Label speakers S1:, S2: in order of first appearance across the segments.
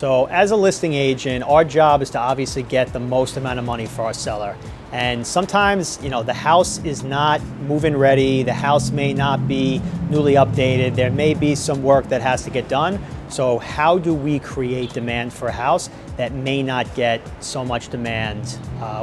S1: So as a listing agent, our job is to obviously get the most amount of money for our seller. And sometimes, the house is not move-in ready, the house may not be newly updated, there may be some work that has to get done. So how do we create demand for a house that may not get so much demand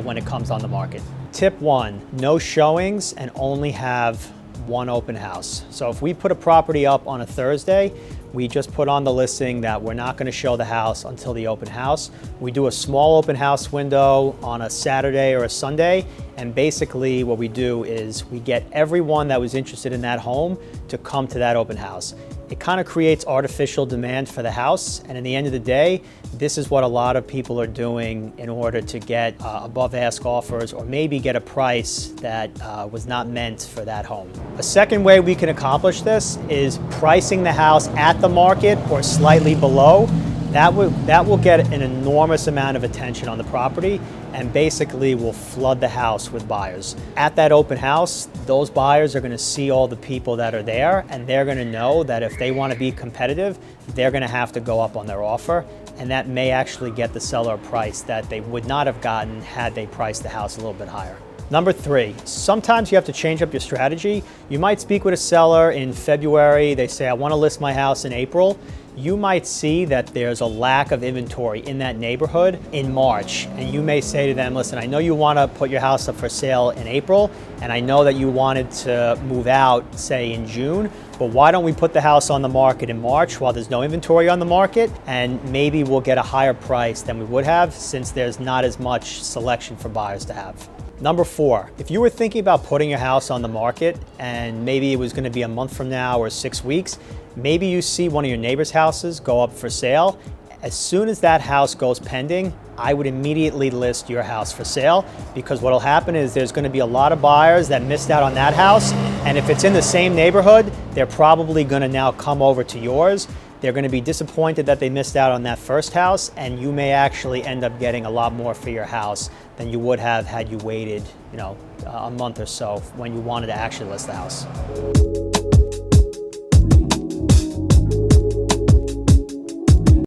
S1: when it comes on the market? Tip one, no showings and only have one open house. So if we put a property up on a Thursday, we just put on the listing that we're not going to show the house until the open house. We do a small open house window on a Saturday or a Sunday, and basically what we do is we get everyone that was interested in that home to come to that open house. It kind of creates artificial demand for the house, and in the end of the day, this is what a lot of people are doing in order to get above ask offers or maybe get a price that was not meant for that home. A second way we can accomplish this is pricing the house at the market or slightly below. That will get an enormous amount of attention on the property and basically will flood the house with buyers. At that open house, those buyers are going to see all the people that are there, and they're going to know that if they want to be competitive, they're going to have to go up on their offer, and that may actually get the seller a price that they would not have gotten had they priced the house a little bit higher. Number three, sometimes you have to change up your strategy. You might speak with a seller in February. They say, I want to list my house in April. You might see that there's a lack of inventory in that neighborhood in March. And you may say to them, listen, I know you want to put your house up for sale in April, and I know that you wanted to move out, say, in June, but why don't we put the house on the market in March while there's no inventory on the market, and maybe we'll get a higher price than we would have since there's not as much selection for buyers to have. Number four, if you were thinking about putting your house on the market and maybe it was going to be a month from now or 6 weeks, maybe you see one of your neighbor's houses go up for sale. As soon as that house goes pending, I would immediately list your house for sale, because what will happen is there's going to be a lot of buyers that missed out on that house, and if it's in the same neighborhood, they're probably going to now come over to yours. They're going to be disappointed that they missed out on that first house, and you may actually end up getting a lot more for your house than you would have had you waited, a month or so when you wanted to actually list the house.